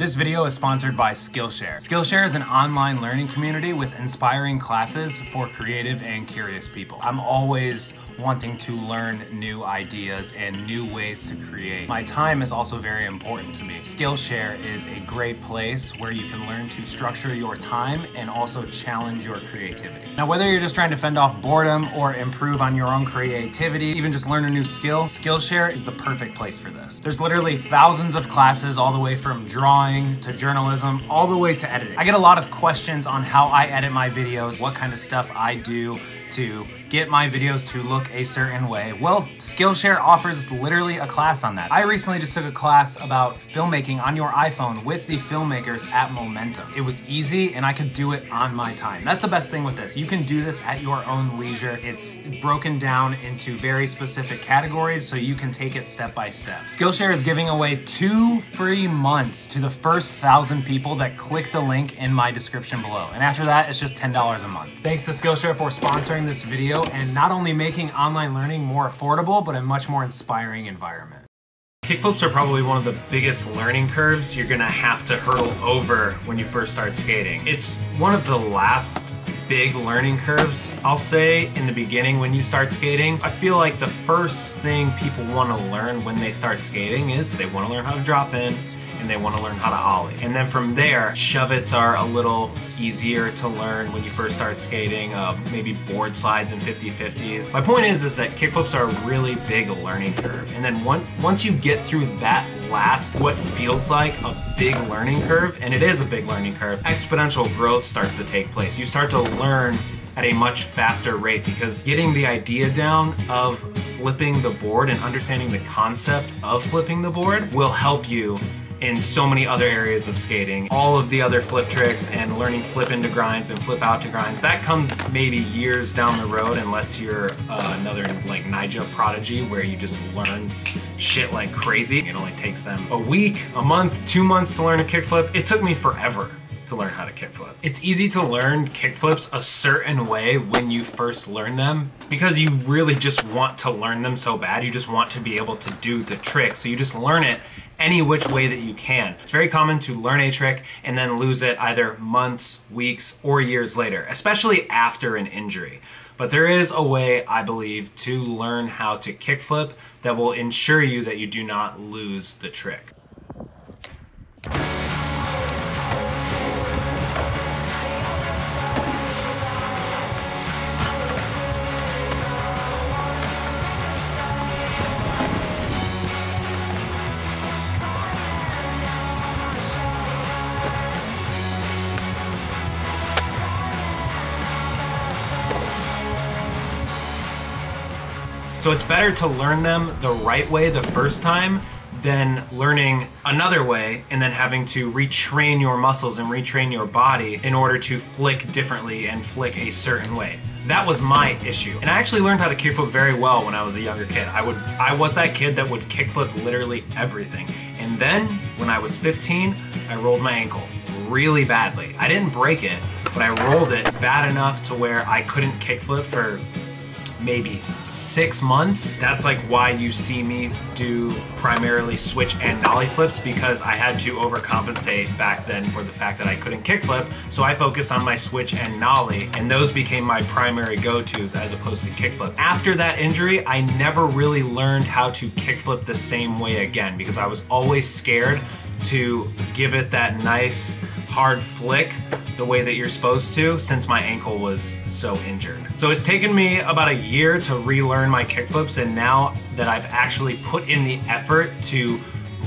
This video is sponsored by Skillshare. Skillshare is an online learning community with inspiring classes for creative and curious people. I'm always wanting to learn new ideas and new ways to create. My time is also very important to me. Skillshare is a great place where you can learn to structure your time and also challenge your creativity. Now, whether you're just trying to fend off boredom or improve on your own creativity, even just learn a new skill, Skillshare is the perfect place for this. There's literally thousands of classes all the way from drawing to journalism, all the way to editing. I get a lot of questions on how I edit my videos, what kind of stuff I do to get my videos to look a certain way. Well, Skillshare offers literally a class on that. I recently just took a class about filmmaking on your iPhone with the filmmakers at Momentum. It was easy and I could do it on my time. That's the best thing with this. You can do this at your own leisure. It's broken down into very specific categories so you can take it step by step. Skillshare is giving away 2 free months to the first 1,000 people that click the link in my description below. And after that, it's just $10 a month. Thanks to Skillshare for sponsoring this video and not only making online learning more affordable, but a much more inspiring environment. Kickflips are probably one of the biggest learning curves you're gonna have to hurdle over when you first start skating. It's one of the last big learning curves, I'll say, in the beginning when you start skating. I feel like the first thing people wanna learn when they start skating is they wanna learn how to drop in, and they want to learn how to ollie. And then from there, shove-its are a little easier to learn when you first start skating, maybe board slides and 50-50s. My point is that kickflips are a really big learning curve. And then once you get through that last, what feels like a big learning curve, and it is a big learning curve, exponential growth starts to take place. You start to learn at a much faster rate because getting the idea down of flipping the board and understanding the concept of flipping the board will help you in so many other areas of skating. All of the other flip tricks and learning flip into grinds and flip out to grinds, that comes maybe years down the road unless you're another like Ninja prodigy where you just learn shit like crazy. It only takes them a week, a month, 2 months to learn a kickflip. It took me forever to learn how to kickflip. It's easy to learn kickflips a certain way when you first learn them because you really just want to learn them so bad. You just want to be able to do the trick. So you just learn it any which way that you can. It's very common to learn a trick and then lose it either months, weeks, or years later, especially after an injury. But there is a way, I believe, to learn how to kickflip that will ensure you that you do not lose the trick. So it's better to learn them the right way the first time than learning another way and then having to retrain your muscles and retrain your body in order to flick differently and flick a certain way. That was my issue. And I actually learned how to kickflip very well when I was a younger kid. I was that kid that would kickflip literally everything. And then when I was 15, I rolled my ankle really badly. I didn't break it, but I rolled it bad enough to where I couldn't kickflip for maybe 6 months. That's like why you see me do primarily switch and nollie flips, because I had to overcompensate back then for the fact that I couldn't kickflip. So I focused on my switch and nollie, and those became my primary go-tos as opposed to kickflip. After that injury, I never really learned how to kickflip the same way again because I was always scared to give it that nice hard flick the way that you're supposed to since my ankle was so injured. So it's taken me about a year to relearn my kickflips, and now that I've actually put in the effort to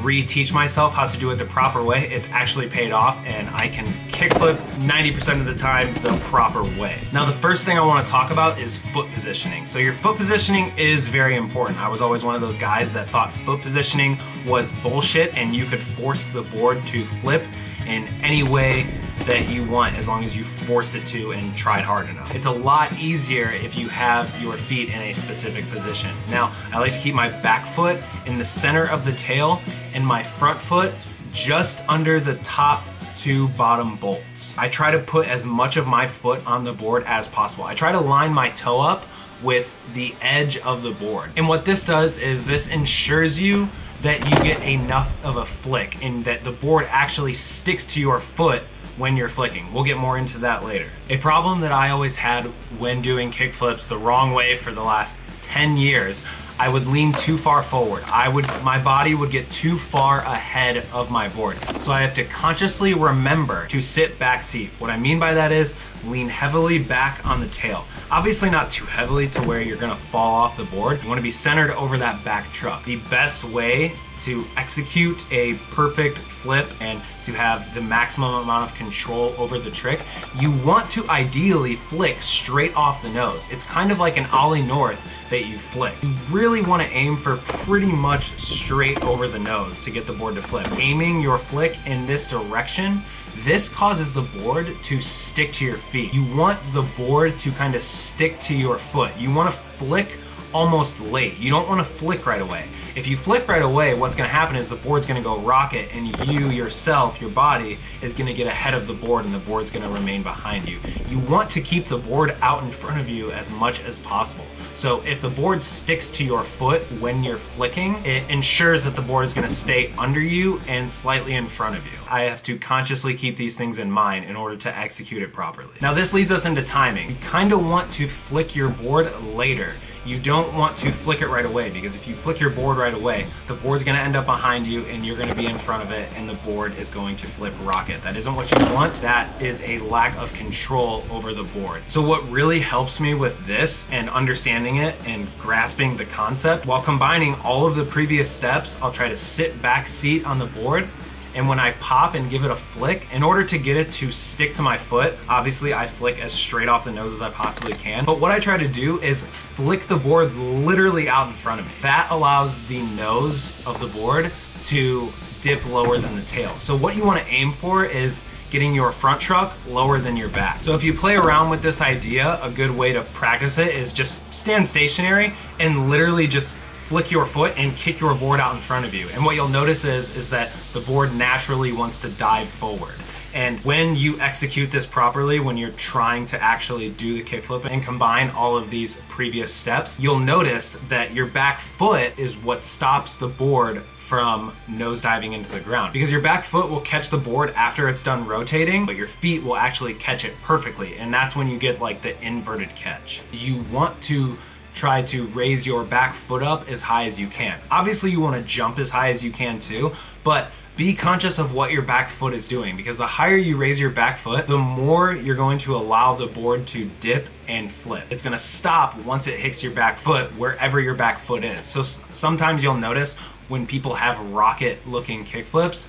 reteach myself how to do it the proper way, it's actually paid off and I can kickflip 90% of the time the proper way. Now the first thing I want to talk about is foot positioning. So your foot positioning is very important. I was always one of those guys that thought foot positioning was bullshit and you could force the board to flip in any way that you want as long as you forced it to and tried hard enough. It's a lot easier if you have your feet in a specific position. Now, I like to keep my back foot in the center of the tail and my front foot just under the top 2 bottom bolts. I try to put as much of my foot on the board as possible. I try to line my toe up with the edge of the board. And what this does is this ensures you that you get enough of a flick and that the board actually sticks to your foot when you're flicking. We'll get more into that later. A problem that I always had when doing kickflips the wrong way for the last 10 years, I would lean too far forward. My body would get too far ahead of my board. So I have to consciously remember to sit back seat. What I mean by that is lean heavily back on the tail. Obviously not too heavily to where you're gonna fall off the board. You wanna be centered over that back truck. The best way to execute a perfect flip and to have the maximum amount of control over the trick, you want to ideally flick straight off the nose. It's kind of like an ollie north that you flick. You really want to aim for pretty much straight over the nose to get the board to flip. Aiming your flick in this direction, this causes the board to stick to your feet. You want the board to kind of stick to your foot. You want to flick almost late. You don't want to flick right away. If you flick right away, what's going to happen is the board's going to go rocket and you yourself, your body, is going to get ahead of the board and the board's going to remain behind you. You want to keep the board out in front of you as much as possible. So if the board sticks to your foot when you're flicking, it ensures that the board is going to stay under you and slightly in front of you. I have to consciously keep these things in mind in order to execute it properly. Now this leads us into timing. You kind of want to flick your board later. You don't want to flick it right away, because if you flick your board right away, the board's going to end up behind you and you're going to be in front of it and the board is going to flip rocket. That isn't what you want. That is a lack of control over the board. So what really helps me with this and understanding it and grasping the concept, while combining all of the previous steps, I'll try to sit back seat on the board. And when I pop and give it a flick, in order to get it to stick to my foot, obviously I flick as straight off the nose as I possibly can. But what I try to do is flick the board literally out in front of me. That allows the nose of the board to dip lower than the tail. So what you want to aim for is getting your front truck lower than your back. So if you play around with this idea, a good way to practice it is just stand stationary and literally just flick your foot and kick your board out in front of you. And what you'll notice is that the board naturally wants to dive forward. And when you execute this properly, when you're trying to actually do the kickflip and combine all of these previous steps, you'll notice that your back foot is what stops the board from nose diving into the ground, because your back foot will catch the board after it's done rotating, but your feet will actually catch it perfectly. And that's when you get like the inverted catch. You want to try to raise your back foot up as high as you can. Obviously you want to jump as high as you can too, but be conscious of what your back foot is doing, because the higher you raise your back foot, the more you're going to allow the board to dip and flip. It's going to stop once it hits your back foot, wherever your back foot is. So sometimes you'll notice when people have rocket looking kickflips,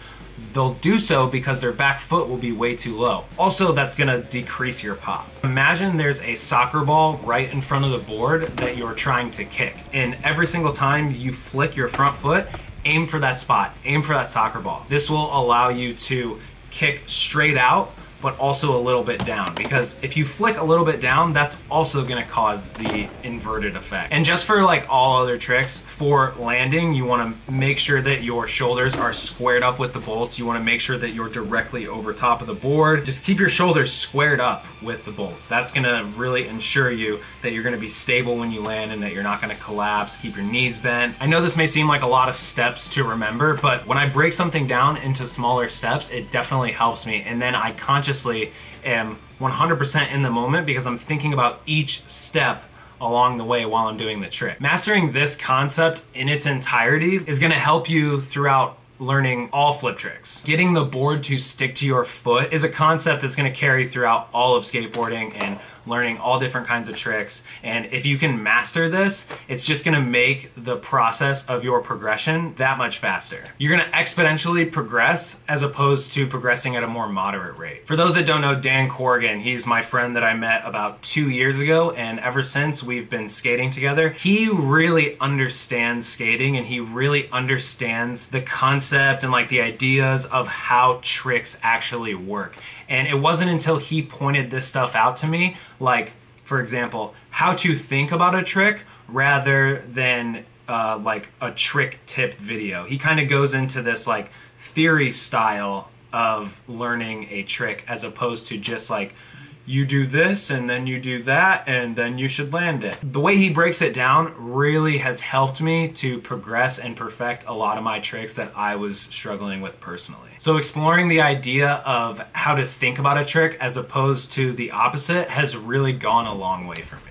they'll do so because their back foot will be way too low. Also, that's gonna decrease your pop. Imagine there's a soccer ball right in front of the board that you're trying to kick. And every single time you flick your front foot, aim for that spot, aim for that soccer ball. This will allow you to kick straight out, but also a little bit down, because if you flick a little bit down, that's also gonna cause the inverted effect. And just for like all other tricks, for landing, you wanna make sure that your shoulders are squared up with the bolts. You wanna make sure that you're directly over top of the board. Just keep your shoulders squared up with the bolts. That's gonna really ensure you that you're gonna be stable when you land and that you're not gonna collapse. Keep your knees bent. I know this may seem like a lot of steps to remember, but when I break something down into smaller steps, it definitely helps me. And then I consciously am 100% in the moment, because I'm thinking about each step along the way while I'm doing the trick. Mastering this concept in its entirety is gonna help you throughout learning all flip tricks. Getting the board to stick to your foot is a concept that's gonna carry throughout all of skateboarding and learning all different kinds of tricks. And if you can master this, it's just gonna make the process of your progression that much faster. You're gonna exponentially progress as opposed to progressing at a more moderate rate. For those that don't know Dan Corrigan, he's my friend that I met about 2 years ago, and ever since we've been skating together. He really understands skating, and he really understands the concept and like the ideas of how tricks actually work. And it wasn't until he pointed this stuff out to me, like, for example, how to think about a trick rather than like a trick tip video. He kind of goes into this like theory style of learning a trick as opposed to just like you do this and then you do that and then you should land it. The way he breaks it down really has helped me to progress and perfect a lot of my tricks that I was struggling with personally. So exploring the idea of how to think about a trick as opposed to the opposite has really gone a long way for me.